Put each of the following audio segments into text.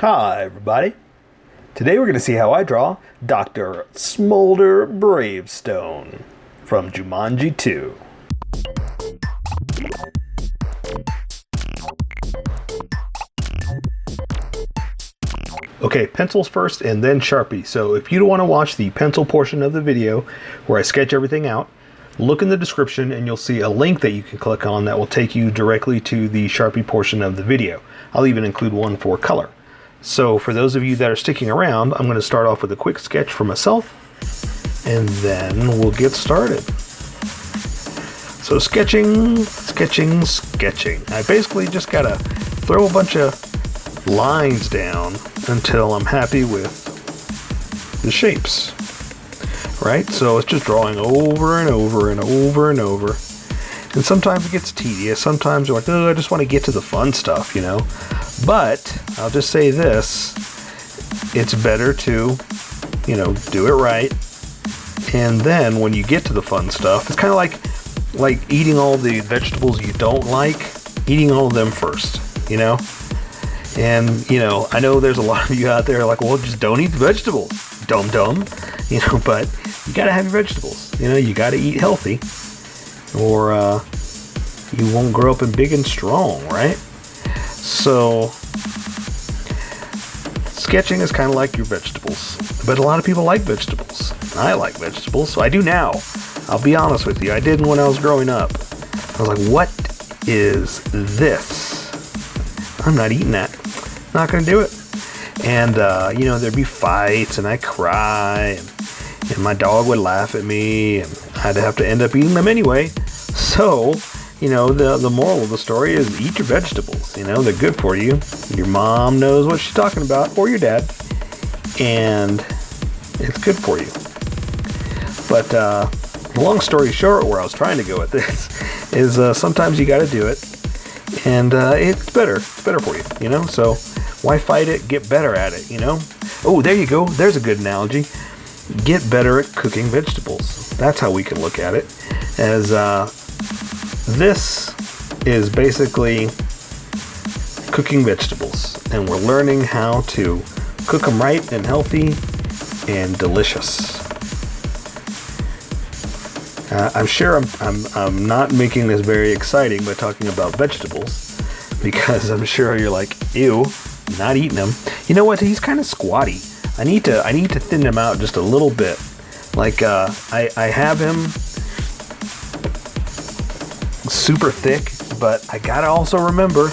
Hi everybody. Today we're going to see how I draw Dr. Smolder Bravestone from Jumanji 2. Okay, pencils first and then Sharpie. So if you don't want to watch the pencil portion of the video where I sketch everything out, look in the description and you'll see a link that you can click on that will take you directly to the Sharpie portion of the video. I'll even include one for color. So for those of you that are sticking around, I'm going to start off with a quick sketch for myself, and then we'll get started. So sketching. I basically just got to throw a bunch of lines down until I'm happy with the shapes. Right? So it's just drawing over and over and over and over. And sometimes it gets tedious. Sometimes you're like, oh, I just want to get to the fun stuff, you know? But I'll just say this, it's better to, do it right. And then when you get to the fun stuff, it's kind of like eating all the vegetables you don't like, eating all of them first, And, I know there's a lot of you out there like, well, just don't eat the vegetables, dumb, but you got to have your vegetables, you got to eat healthy or you won't grow up big and strong, right? So sketching is kind of like your vegetables, but a lot of people like vegetables. I like vegetables, so I do now. I'll be honest with you, I didn't when I was growing up. I was like, what is this? I'm not eating that. Not gonna do it. And there'd be fights and I'd cry and my dog would laugh at me and I'd have to end up eating them anyway. So the moral of the story is eat your vegetables. They're good for you. Your mom knows what she's talking about, or your dad, and it's good for you. But long story short, where I was trying to go with this is sometimes you got to do it, and it's better. It's better for you. So why fight it? Get better at it. Oh, there you go. There's a good analogy. Get better at cooking vegetables. That's how we can look at it. As this is basically cooking vegetables, and we're learning how to cook them right and healthy and delicious. I'm sure I'm not making this very exciting by talking about vegetables, because I'm sure you're like, ew, not eating them. You know what? He's kind of squatty. I need to thin him out just a little bit. Like I have him super thick, but I gotta also remember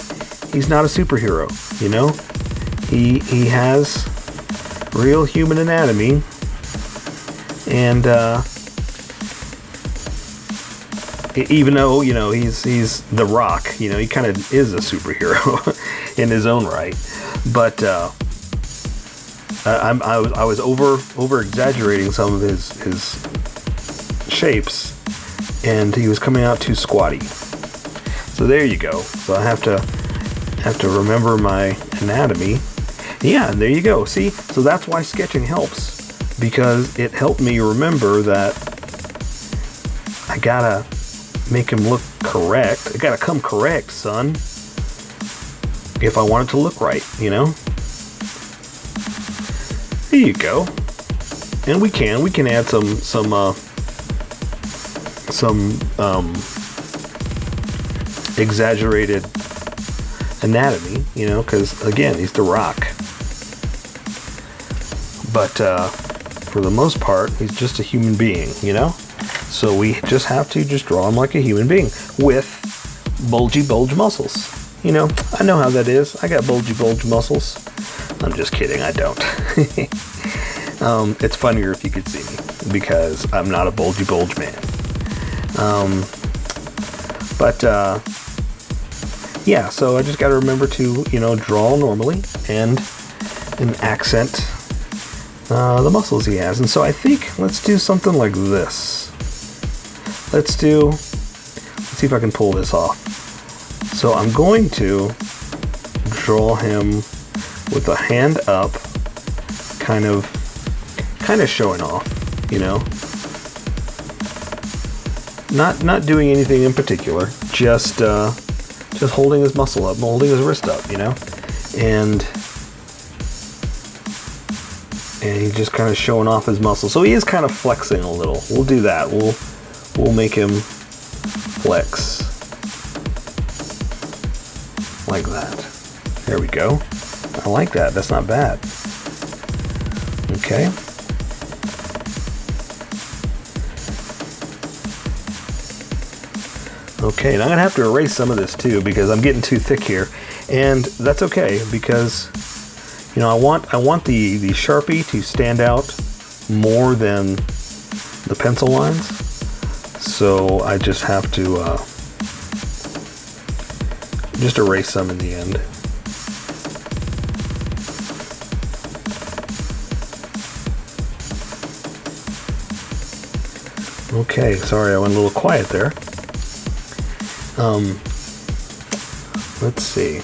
he's not a superhero. He has real human anatomy, and even though he's The Rock, he kind of is a superhero in his own right, but I was over exaggerating some of his shapes, and he was coming out too squatty. So there you go. So I have to remember my anatomy. Yeah, there you go. See, so that's why sketching helps, because it helped me remember that I gotta make him look correct. I gotta come correct, son, if I want it to look right. There you go. And we can add some exaggerated anatomy, because again, he's The Rock. But for the most part, he's just a human being, So we just have to just draw him like a human being with bulgy bulge muscles. I know how that is. I got bulgy bulge muscles. I'm just kidding, I don't. It's funnier if you could see me, because I'm not a bulgy bulge man. Yeah, so I just got to remember to, draw normally and accent the muscles he has. And so I think let's do something like this. Let's see if I can pull this off. So I'm going to draw him with a hand up, kind of showing off, Not doing anything in particular, just holding his muscle up, holding his wrist up, and And he's just kind of showing off his muscle. So he is kind of flexing a little. We'll do that. We'll make him flex. Like that. There we go. I like that. That's not bad. Okay. Okay, and I'm gonna have to erase some of this too because I'm getting too thick here, and that's okay because you know I want the Sharpie to stand out more than the pencil lines, so I just have to just erase some in the end. Okay, sorry I went a little quiet there. Let's see.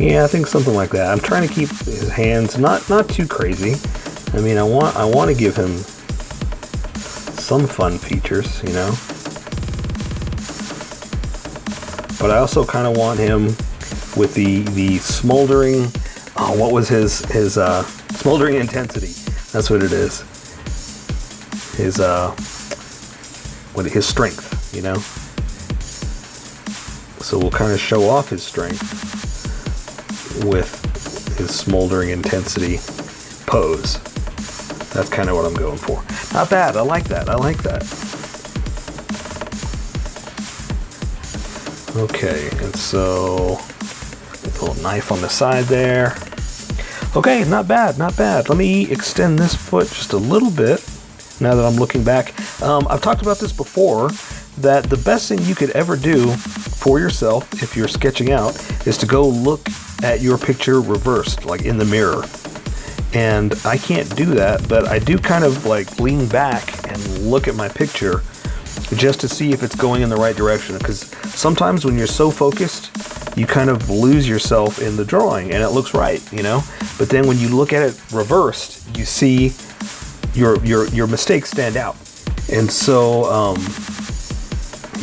Yeah, I think something like that. I'm trying to keep his hands not too crazy. I mean, I want to give him some fun features, you know. But I also kind of want him with the smoldering. Oh, what was his smoldering intensity? That's what it is. His strength, you know. So we'll kind of show off his strength with his smoldering intensity pose. That's kind of what I'm going for. Not bad. I like that. I like that. Okay, and so a little knife on the side there. Okay, not bad, not bad. Let me extend this foot just a little bit now that I'm looking back. I've talked about this before, that the best thing you could ever do for yourself if you're sketching out is to go look at your picture reversed, like in the mirror. And I can't do that, but I do kind of like lean back and look at my picture just to see if it's going in the right direction, because sometimes when you're so focused you kind of lose yourself in the drawing and it looks right, you know. But then when you look at it reversed, you see your mistakes stand out. And so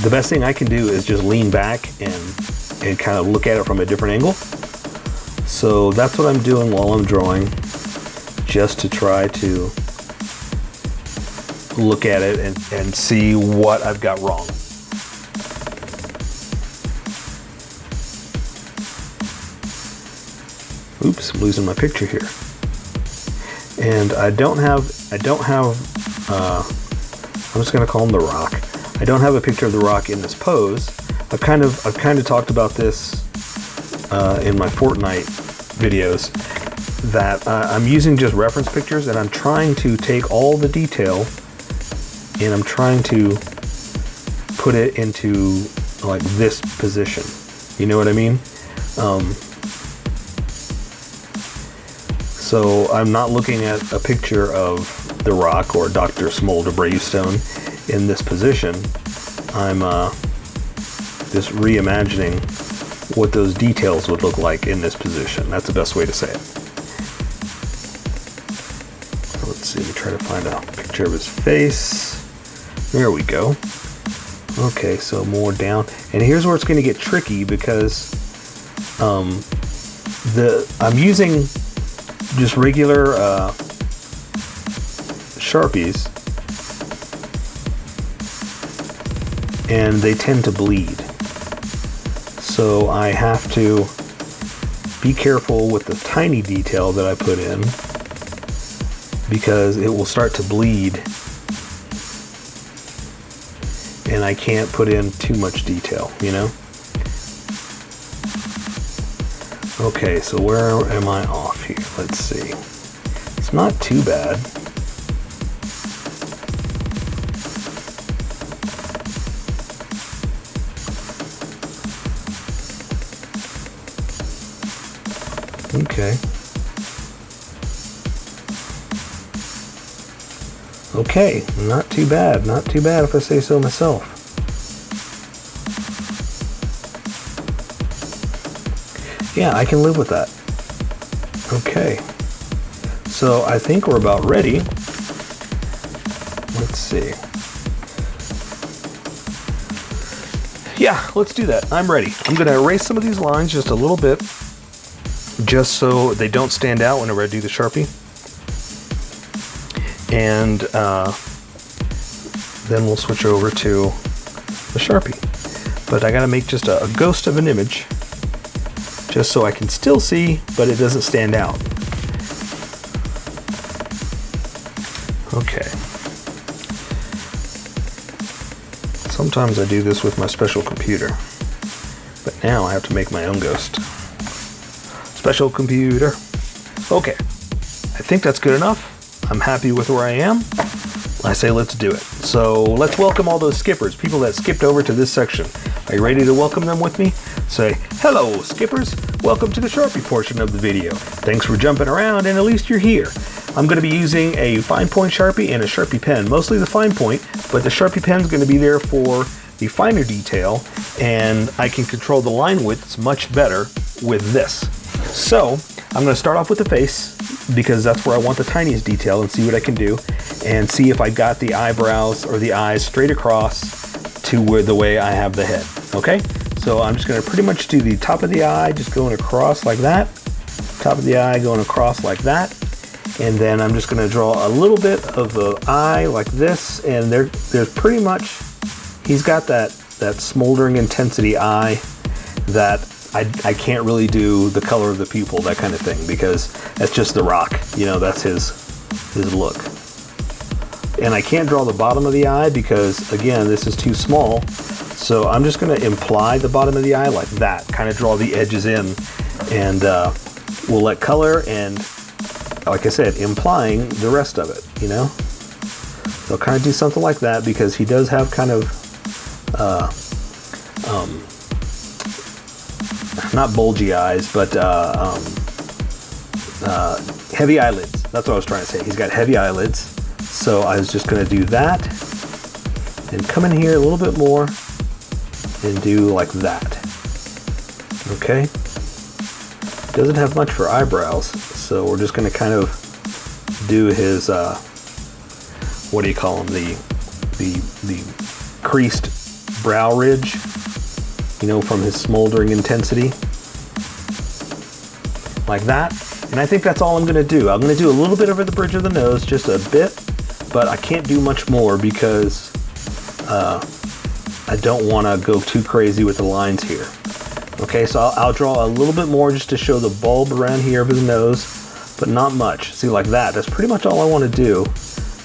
the best thing I can do is just lean back and kind of look at it from a different angle. So that's what I'm doing while I'm drawing, just to try to look at it and see what I've got wrong. Oops, I'm losing my picture here. And I don't have, I'm just gonna call him the Rock. I don't have a picture of the Rock in this pose. I've kind of talked about this in my Fortnite videos, that I'm using just reference pictures and I'm trying to take all the detail and I'm trying to put it into like this position. You know what I mean? So I'm not looking at a picture of The Rock or Dr. Smolder Bravestone in this position. I'm just reimagining what those details would look like in this position. That's the best way to say it. Let's see, let me try to find a picture of his face. There we go. Okay, so more down. And here's where it's going to get tricky, because I'm using just regular Sharpies, and they tend to bleed. So I have to be careful with the tiny detail that I put in, because it will start to bleed and I can't put in too much detail, you know? Okay, so where am I off here? Let's see. It's not too bad. Okay. Okay, not too bad. Not too bad if I say so myself. Yeah, I can live with that. Okay. So I think we're about ready. Let's see. Yeah, let's do that. I'm ready. I'm going to erase some of these lines just a little bit. just so they don't stand out whenever I do the Sharpie. And then we'll switch over to the Sharpie. But I gotta make just a ghost of an image, just so I can still see, but it doesn't stand out. Okay. Sometimes I do this with my special computer, but now I have to make my own ghost. Special computer. Okay, I think that's good enough. I'm happy with where I am. I say let's do it. So let's welcome all those skippers, people that skipped over to this section. Are you ready to welcome them with me? Say, hello skippers, welcome to the Sharpie portion of the video. Thanks for jumping around, and at least you're here. I'm going to be using a fine point Sharpie and a Sharpie pen, mostly the fine point, but the Sharpie pen is going to be there for the finer detail, and I can control the line widths much better with this. So I'm going to start off with the face, because that's where I want the tiniest detail, and see what I can do, and see if I got the eyebrows or the eyes straight across to where the way I have the head. Okay, so I'm just going to pretty much do the top of the eye, just going across like that, top of the eye going across like that, and then I'm just going to draw a little bit of the eye like this, and there's pretty much, he's got that smoldering intensity eye that I can't really do the color of the pupil, that kind of thing, because that's just The Rock, you know, that's his look. And I can't draw the bottom of the eye because, again, this is too small, so I'm just going to imply the bottom of the eye like that, kind of draw the edges in, and we'll let color and, like I said, implying the rest of it, you know? So kind of do something like that, because he does have kind of not bulgy eyes, but heavy eyelids. That's what I was trying to say. He's got heavy eyelids. So I was just going to do that, and come in here a little bit more and do like that. Okay. Doesn't have much for eyebrows, so we're just going to kind of do his what do you call them? The creased brow ridge, you know, from his smoldering intensity, like that. And I think that's all I'm going to do. I'm going to do a little bit over the bridge of the nose, just a bit, but I can't do much more because I don't want to go too crazy with the lines here. Okay, so I'll draw a little bit more just to show the bulb around here of his nose, but not much. See, like that. That's pretty much all I want to do.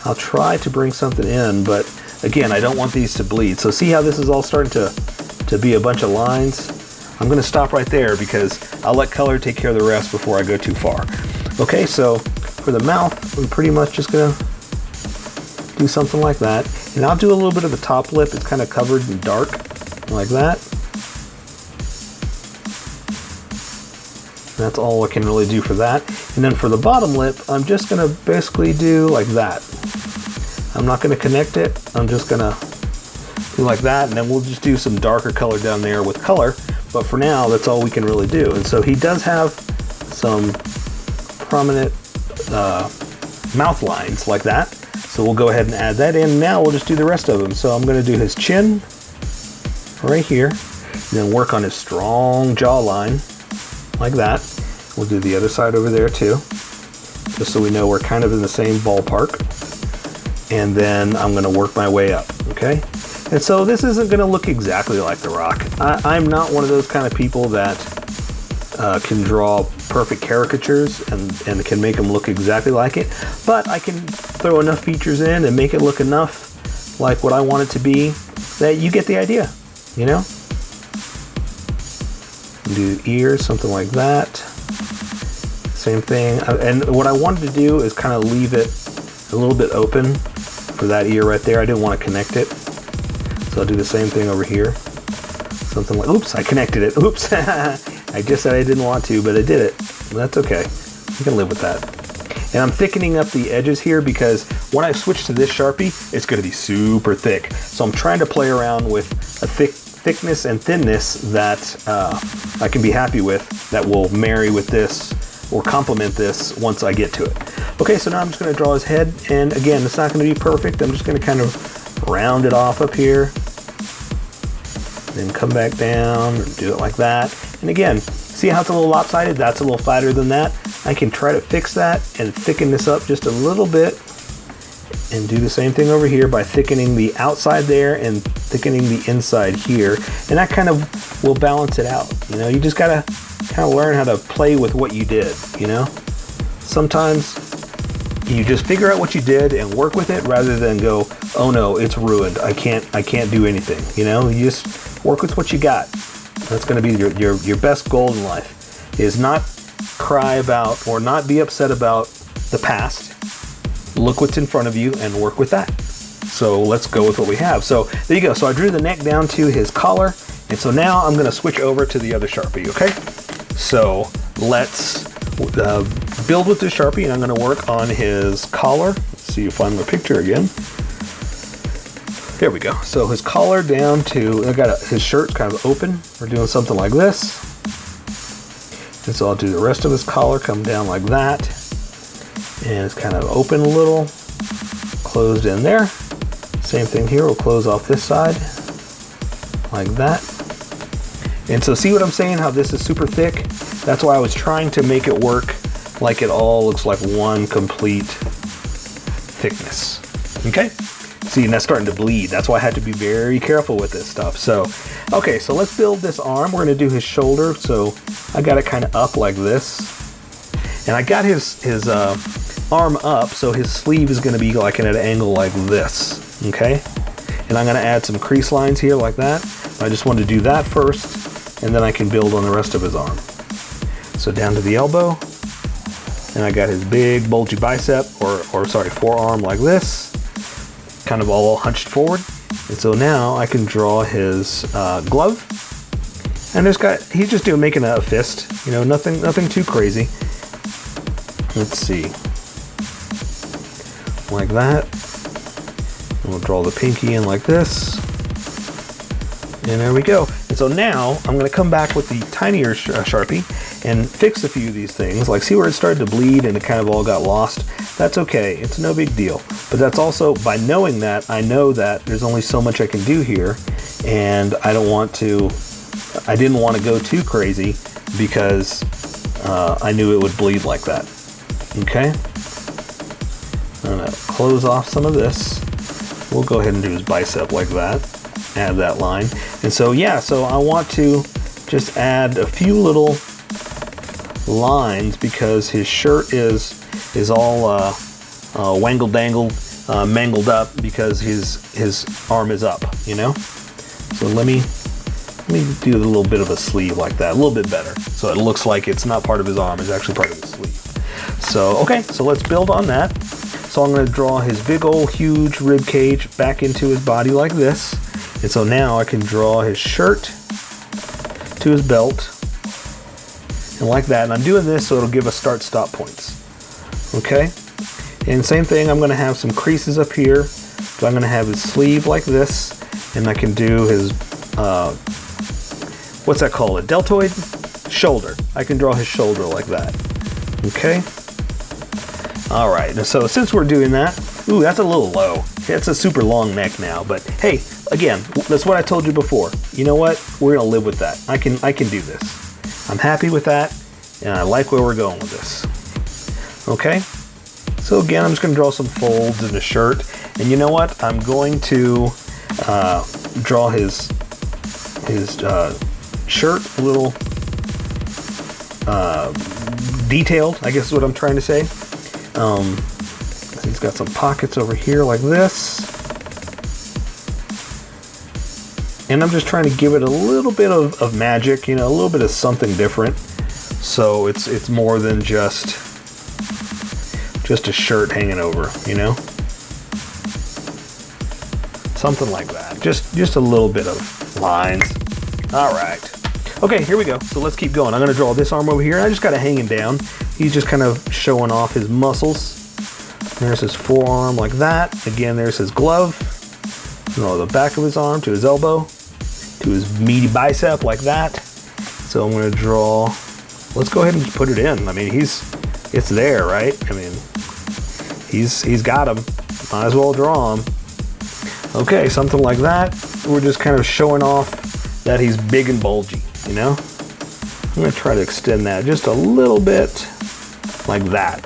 I'll try to bring something in, but again, I don't want these to bleed. So see how this is all starting to be a bunch of lines? I'm going to stop right there because I'll let color take care of the rest before I go too far. Okay, so for the mouth, I'm pretty much just going to do something like that. And I'll do a little bit of the top lip. It's kind of covered in dark, like that. That's all I can really do for that. And then for the bottom lip, I'm just going to basically do like that. I'm not going to connect it. I'm just going to do like that, and then we'll just do some darker color down there with color. But for now, that's all we can really do. And so he does have some prominent mouth lines like that. So we'll go ahead and add that in. Now we'll just do the rest of them. So I'm going to do his chin right here, and then work on his strong jawline like that. We'll do the other side over there too, just so we know we're kind of in the same ballpark. And then I'm going to work my way up, okay? And so this isn't going to look exactly like The Rock. I'm not one of those kind of people that can draw perfect caricatures and can make them look exactly like it, but I can throw enough features in and make it look enough like what I want it to be that you get the idea, you know? Do ears, something like that. Same thing. And what I wanted to do is kind of leave it a little bit open for that ear right there. I didn't want to connect it. So I'll do the same thing over here. Something like, oops, I connected it. Oops. I just said I didn't want to, but I did it. That's okay. You can live with that. And I'm thickening up the edges here because when I switch to this Sharpie, it's going to be super thick. So I'm trying to play around with a thickness and thinness that I can be happy with, that will marry with this or complement this once I get to it. Okay, so now I'm just going to draw his head, and again, it's not going to be perfect. I'm just going to kind of round it off up here, then come back down and do it like that. And again, see See how it's a little lopsided? That's a little flatter than that. I can try to fix that and thicken this up just a little bit, and do the same thing over here by thickening the outside there and thickening the inside here, and that kind of will balance it out. You know, you just gotta kind of learn how to play with what you did. You know, sometimes you just figure out what you did and work with it rather than go, oh no, it's ruined, I can't do anything. You know, you just work with what you got. That's going to be your best goal in life, is not cry about or not be upset about the past. Look what's in front of you and work with that. So let's go with what we have. So there you go. So I drew the neck down to his collar, and so now I'm going to switch over to the other Sharpie. Okay, so let's build with the Sharpie, and I'm going to work on his collar. Let's see if I find my picture again. There we go. So his collar down to, I got his shirt kind of open. We're doing something like this. And so I'll do the rest of his collar, come down like that. And it's kind of open a little, closed in there. Same thing here, we'll close off this side, like that. And so see what I'm saying, how this is super thick? That's why I was trying to make it work like it all looks like one complete thickness, okay? See, and that's starting to bleed. That's why I had to be very careful with this stuff. So, okay, so let's build this arm. We're gonna do his shoulder. So I got it kind of up like this. And I got his arm up, so his sleeve is gonna be like at an angle like this, okay? And I'm gonna add some crease lines here like that. I just wanted to do that first, and then I can build on the rest of his arm. So down to the elbow, and I got his big bulgy bicep, or sorry, forearm like this, kind of all hunched forward. And so now I can draw his glove, and he's just making a fist, you know, nothing too crazy. Let's see, like that. And we'll draw the pinky in like this, and there we go. And so now I'm going to come back with the tinier Sharpie and fix a few of these things. Like, see where it started to bleed and it kind of all got lost? That's okay, it's no big deal. But that's also, by knowing that, I know that there's only so much I can do here, and I didn't want to go too crazy because I knew it would bleed like that. Okay? I'm gonna close off some of this. We'll go ahead and do his bicep like that. Add that line. And so, yeah, so I want to just add a few little lines because his shirt is all wangle dangled, mangled up because his arm is up, you know. So let me do a little bit of a sleeve like that, a little bit better, so it looks like it's not part of his arm, it's actually part of his sleeve. So okay, so let's build on that. So I'm going to draw his big old huge rib cage back into his body like this, and so now I can draw his shirt to his belt. And like that, and I'm doing this so it'll give us start-stop points. Okay, and same thing, I'm going to have some creases up here. So I'm going to have his sleeve like this, and I can do his what's that called? A deltoid? Shoulder. I can draw his shoulder like that. Okay. All right. So since we're doing that, ooh, that's a little low. It's a super long neck now, but hey, again, that's what I told you before. You know what? We're gonna live with that. I can do this. I'm happy with that, and I like where we're going with this. Okay. So again, I'm just gonna draw some folds in the shirt, and you know what? I'm going to draw his shirt a little detailed, I guess is what I'm trying to say. He's got some pockets over here like this, and I'm just trying to give it a little bit of magic, you know, a little bit of something different, so it's more than just a shirt hanging over, you know, something like that. Just a little bit of lines. All right. Okay, here we go. So let's keep going. I'm going to draw this arm over here. I just got it hanging down. He's just kind of showing off his muscles. There's his forearm like that. Again, there's his glove. Draw the back of his arm to his elbow, to his meaty bicep like that. So I'm going to draw. Let's go ahead and just put it in. I mean, it's there, right? I mean, he's got him. Might as well draw him. Okay, something like that. We're just kind of showing off that he's big and bulgy, you know? I'm going to try to extend that just a little bit like that.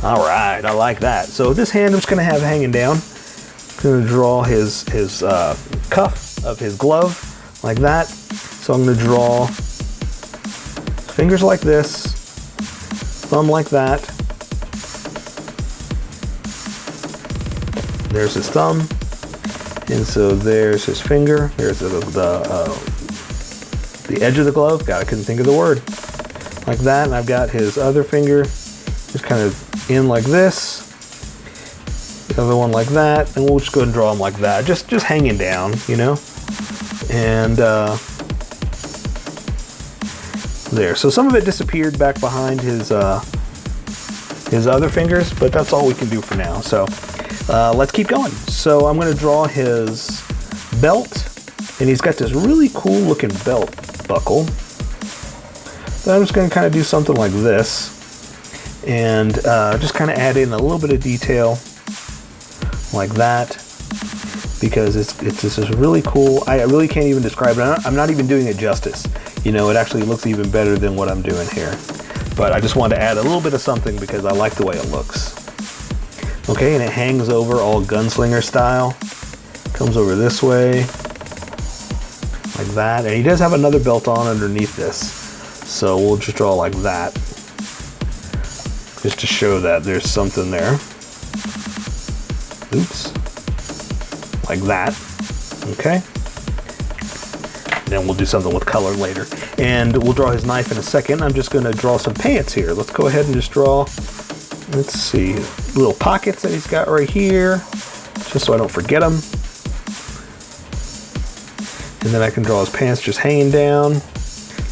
All right, I like that. So this hand I'm just going to have hanging down. I'm going to draw his cuff of his glove like that. So I'm going to draw fingers like this, thumb like that. There's his thumb, and so there's his finger. There's the edge of the glove. God, I couldn't think of the word. Like that, and I've got his other finger just kind of in like this. The other one like that, and we'll just go ahead and draw them like that, just hanging down, you know. And there. So some of it disappeared back behind his other fingers, but that's all we can do for now. So let's keep going. So I'm going to draw his belt, and he's got this really cool looking belt buckle. So I'm just going to kind of do something like this, and just kind of add in a little bit of detail like that, because it's just really cool. I really can't even describe it. I'm not even doing it justice. You know, it actually looks even better than what I'm doing here. But I just wanted to add a little bit of something because I like the way it looks. Okay, and it hangs over all gunslinger style. Comes over this way, like that. And he does have another belt on underneath this. So we'll just draw like that, just to show that there's something there. Oops. Like that. Okay. Then we'll do something with color later. And we'll draw his knife in a second. I'm just going to draw some pants here. Let's go ahead and just draw, let's see, little pockets that he's got right here, just so I don't forget them. And then I can draw his pants just hanging down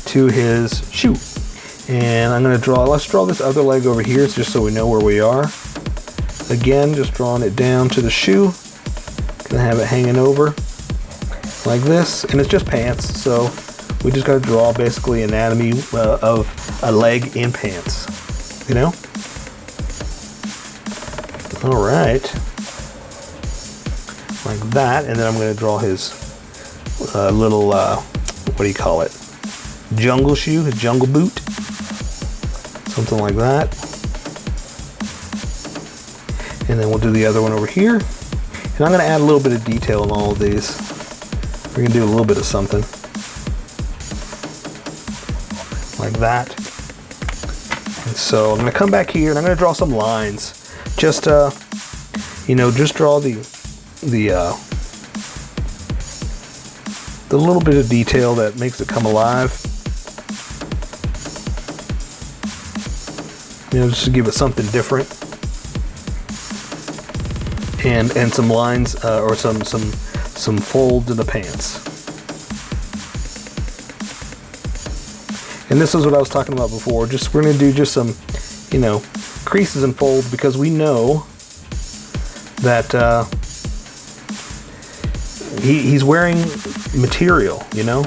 to his shoe. And I'm going to draw, let's draw this other leg over here just so we know where we are. Again, just drawing it down to the shoe. Gonna have it hanging over like this, and it's just pants, so we just got to draw basically anatomy of a leg in pants, you know. All right, like that, and then I'm going to draw his little what do you call it, jungle shoe, his jungle boot, something like that. And then we'll do the other one over here. And I'm going to add a little bit of detail in all of these. We're going to do a little bit of something like that. And so I'm going to come back here and I'm going to draw some lines. Just, you know, just draw the little bit of detail that makes it come alive. You know, just to give it something different. And some lines or some folds in the pants. And this is what I was talking about before. We're going to do just some, you know, creases and folds, because we know that he's wearing material. You know,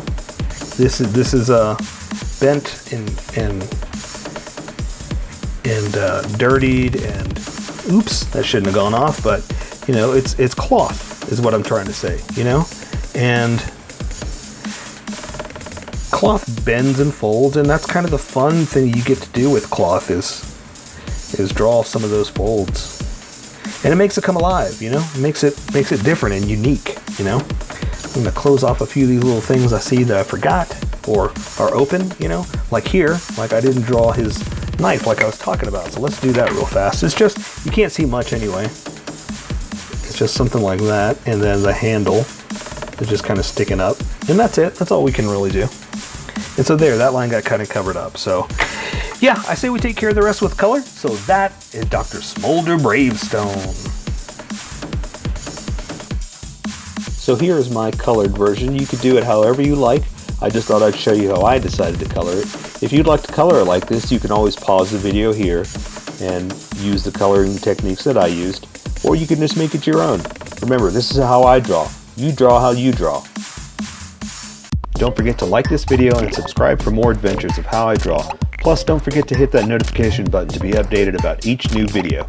this is bent and dirtied, and oops, that shouldn't have gone off, but you know, it's cloth is what I'm trying to say, you know, and cloth bends and folds, and that's kind of the fun thing you get to do with cloth is draw some of those folds, and it makes it come alive, you know, it makes it different and unique, you know. I'm gonna close off a few of these little things I see that I forgot or are open, you know, like here, like I didn't draw his knife like I was talking about, so let's do that real fast. It's just, you can't see much anyway. It's just something like that, and then the handle is just kind of sticking up, and that's it. That's all we can really do. And so there, that line got kind of covered up. So yeah, I say we take care of the rest with color. So that is Dr. Smolder Bravestone. So here is my colored version. You could do it however you like. I just thought I'd show you how I decided to color it. If you'd like to color it like this, you can always pause the video here and use the coloring techniques that I used, or you can just make it your own. Remember, this is how I draw. You draw how you draw. Don't forget to like this video and subscribe for more adventures of how I draw. Plus, don't forget to hit that notification button to be updated about each new video.